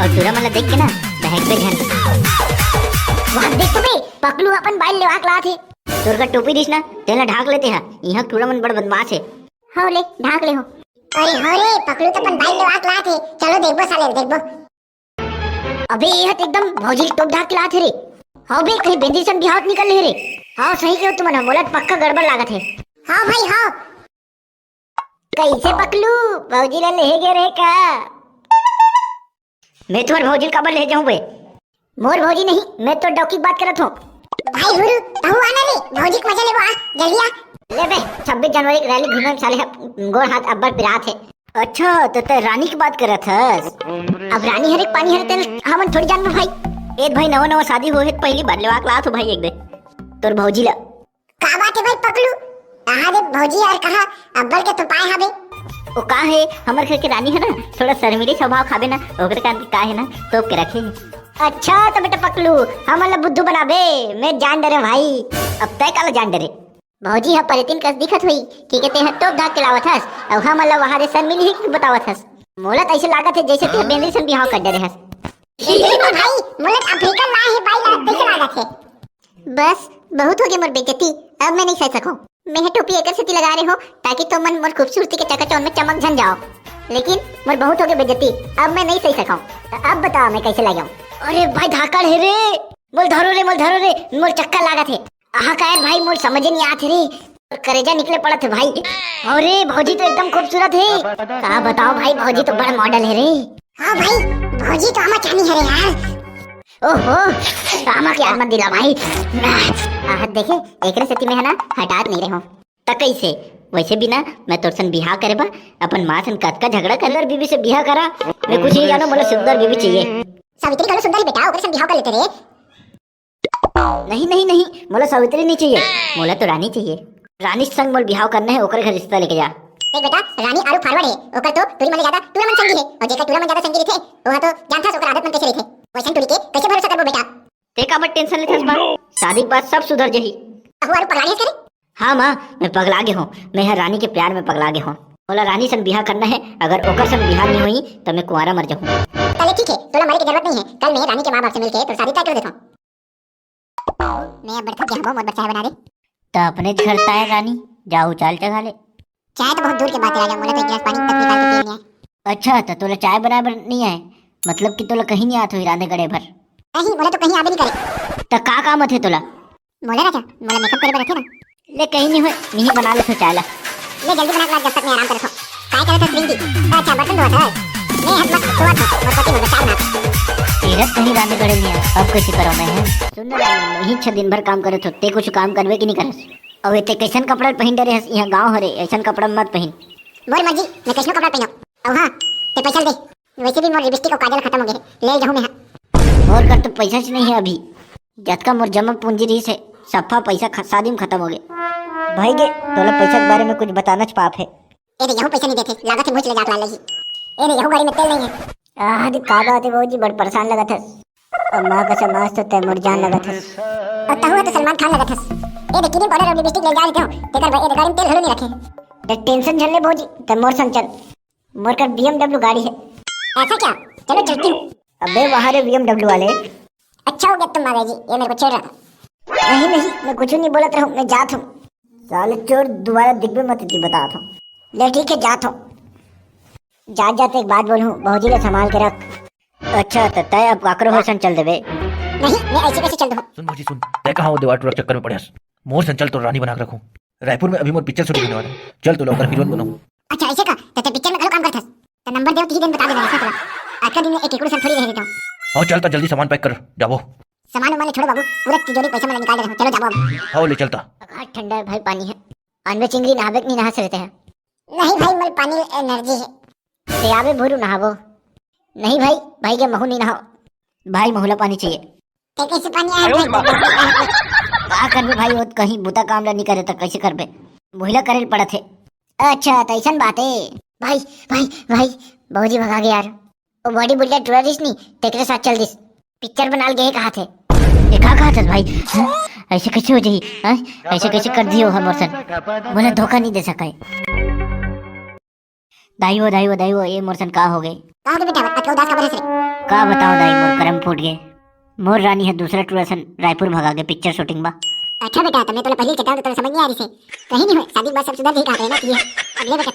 और टूरा मला देख के ना बहक पे झन वहां देख तो बे पकलू अपन बाइल लेवा कला थे तोर का टोपी दिस ना तेला ढाक लेते हैं यहां टूरा मन बड़ बदमाश है हो ले ढाक ले हो अरे हो रे पकड़ू तो अपन बाइल लेवा कला थे चलो देखबो साले देखबो अबे यह तो एकदम भौजी टोप ढाक के लात है रे हां बे कहीं बेंदी सन बिहात निकल ले रे हां सही कहो तुम ना मोला पक्का गड़बड़ लागत है हां भाई हां कैसे पकलू भौजी ले गे रे का मैं तुम्हार भौजी कबर ले जाऊं बे मोर भौजी नहीं मैं तो डौकी बात करत हूं भाई गुरु तहु आना ले भौजी के मजा लेबो आ जल्दी आ ले बे 26 जनवरी की रैली घूमने साले गोड़ हाथ अब्बर पिरात है अच्छा तो रानी की बात करत हस अब रानी हरे पानी हरे तेल हमन थोड़ी जान में भाई एक भाई नवा नवा शादी होए पहली बार लेवा क्लास हो भाई एक बे तोर भौजी ला का बात है भाई पकड़ू कहां दे भौजी और कहा अब्बर के तो पाए हबे ओ का है हमर घर के रानी है ना थोड़ा शर्मीली स्वभाव खाबे ना ओकरे कान का है ना तो के रखे अच्छा तो बेटा पकलू हमला बुद्धू बनाबे मैं जान डरे भाई अब तय काला जान डरे भौजी हा परितिन कस दिखत हुई कि कहते हैं टोप ढाक के लावत हस अब हमला वहां रे शर्मीली ही बतावत हस मोला ऐसे लागत है जैसे तू बेंदी सन बिहाव कर डरे हस भाई मोला अफ्रीका ना है भाई कैसे लागत है बस बहुत हो गई मोर बेइज्जती अब मैं नहीं सह सकूं मैं टोपी एक से लगा रहे हो ताकि तुम मन मोर खूबसूरती के चकाचौंध में चमक झन जाओ लेकिन मोर बहुत हो गई बेइज्जती अब मैं नहीं सही सकाऊं तो अब बताओ मैं कैसे लगाऊं अरे भाई धाकड़ है रे मोल धरो रे मोर चक्कर लागत है आहा का भाई मोर समझ नहीं आत रे करेजा निकले पड़त है भाई अरे भौजी तो एकदम खूबसूरत है का बताओ भाई भौजी तो बड़ा मॉडल है रे हां भाई भौजी तो हमार चानी है रे यार ओहो सामा की याद मत दिला भाई आहत देखे एकरे से मैं है ना हटात नहीं रहे हो त कैसे वैसे भी ना मैं तोर सन बिहार करे बा अपन मां सन कत का झगड़ा कर बीबी से बिहार करा मैं कुछ नहीं जानो मोला सुंदर बीबी चाहिए सावित्री कलो सुंदर बेटा ओकरे से बिहाव कर लेते रे नहीं मोला सावित्री नहीं चाहिए मोला तो रानी चाहिए रानी संग मोल बिहाव करना है ओकरे घर रिश्ता लेके जा देख बेटा रानी आलू फॉरवर्ड है ओकर तो तुरी मन ज्यादा तुरा मन संगी है और जेकर तुरा मन ज्यादा संगी थे ओहा तो जानता ओकर आदत मन कैसे रही थे वैसन तुरी के कैसे भरोसा करबो बेटा ते का मत टेंशन लेथस बा शादी के बाद सब सुधर जही अहु आलू पगलानी करे हां मां मैं पगला गे हूं मैं हर रानी के प्यार में पगला गे हूं बोला रानी सन बिहार करना है अगर ओकर सन बिहार नहीं हुई तो मैं कुंवारा मर जाऊं चले ठीक है तोला मरे की जरूरत नहीं है कल मैं रानी के मां बाप से मिलके तो शादी तय कर देता हूं मैं अब बढ़ता जाबो मत बच्चा बना दे तो अपने घर ताए रानी जाओ चाल चगा ले चाय तो बहुत दूर के बात है राजा मोला तो एक गिलास पानी तक निकाल के पीनी है अच्छा तो तोला चाय बनाए नहीं आए मतलब कि तोला कहीं नहीं आत हुई राधे गड़े भर नहीं मोला तो कहीं आबे नहीं करे तो का काम थे तोला मोला राजा मोला मेकअप करे रखे ना ले कहीं नहीं हुए नहीं बना ले तो चाय ला ले जल्दी बना के जब तक मैं आराम करता हूं काय करत हस रिंकी अच्छा बर्तन धोत है मैं हाथ मत धोत हूं और पति मोला चाय बना तीरथ कहीं राधे गड़े नहीं आए अब कैसे करो मैं सुन नहीं 6 दिन भर काम करे तो ते कुछ काम करवे कि नहीं करस अब ते कैसन कपड़ा पहन डरे हस यहां गांव हरे ऐसन कपड़ा मत पहन मोर मर्जी मैं कैसनो कपड़ा पहनो अब हां ते पैसा दे वैसे भी मोर लिपस्टिक और काजल खत्म हो गए ले जाऊं मैं और कर तो पैसा से नहीं है अभी जतका मोर जमा पूंजी रही से सफा पैसा शादी में खत्म हो गए भाई गे तोला पैसा के बारे में कुछ बताना पाप है ए रे यहू पैसा नहीं देते लागत है मुझ ले जात लाल लगी ए रे यहू गाड़ी में तेल नहीं है आदि का बात है जी बड़ परेशान लगत है और मां कसम आज तो ते मोर जान लगत है और तहु तो सलमान खान लगत है ए रे किनी पाउडर और लिपस्टिक ले जा देते हो तेकर भाई ए गाड़ी में तेल हलो नहीं रखे टेंशन झल्ले भौजी ते मोर संग चल मोर का BMW गाड़ी है ऐसा क्या चलो चलती हूं अबे वहां रे BMW वाले अच्छा हो गया तुम आ गए जी ये मेरे को छेड़ रहा नहीं मैं कुछ नहीं बोलत रहूं मैं जात हूं साले चोर दोबारा दिखबे मत जी बताता हूं ले ठीक है जात हूं जाते एक बात बोलूं भौजी ले संभाल के रख अच्छा तो तय अब काकरो होसन चल देबे नहीं मैं ऐसे कैसे चल दूं सुन भौजी सुन तय कहां वो दीवार टूट चक्कर में पड़े हस मोर संचल तो रानी बना के रखूं रायपुर में अभी मोर पिक्चर शूटिंग होने वाला है चल तो लोकर हीरोइन बनूं अच्छा ऐसे का तो पिक्चर में करो काम करथस तो नंबर देव किसी दिन बता देना ऐसा चला आज का दिन एक एकड़ सन थोड़ी रह देता हूं आओ चलता जल्दी सामान पैक कर जाबो सामान वाले छोड़ो बाबू पूरा तिजोरी पैसा मैं निकाल दे रहा हूं चलो जाबो अब आओ ले चलता घाट ठंडा है भाई पानी है अनबे चिंगरी नहावे नहीं नहा सकते हैं नहीं भाई मेरे पानी एनर्जी है ते आवे भूरू नहावो नहीं भाई के महू नहीं नहाओ भाई महुला पानी चाहिए ते कैसे पानी आया का करबे भाई वो कहीं बुता काम ला नहीं करे तो कैसे करबे महिला करे पड़त है अच्छा तो ऐसा बात है भाई भौजी भगा गया यार वो बॉडी बिल्डर टूरिस्ट नहीं तेरे साथ चल दिस पिक्चर बना गए कहा थे देखा कहा था भाई ऐसे कैसे हो जाई ऐसे कैसे कर दियो हम सन बोले धोखा नहीं दे सका दाई वो ये मोरसन का हो गए। कहा के बेटा आज का उदास खबर है से का बताऊं दाई मोर करम फूट गए। मोर रानी है दूसरा टूरसन रायपुर भगा गए पिक्चर शूटिंग बा। अच्छा बेटा तुमने तो पहले चटाओ तो समझ नहीं आ रही से कहीं नहीं हो शादी के बाद सब सुधर ही कहा ना कि अगले बेटा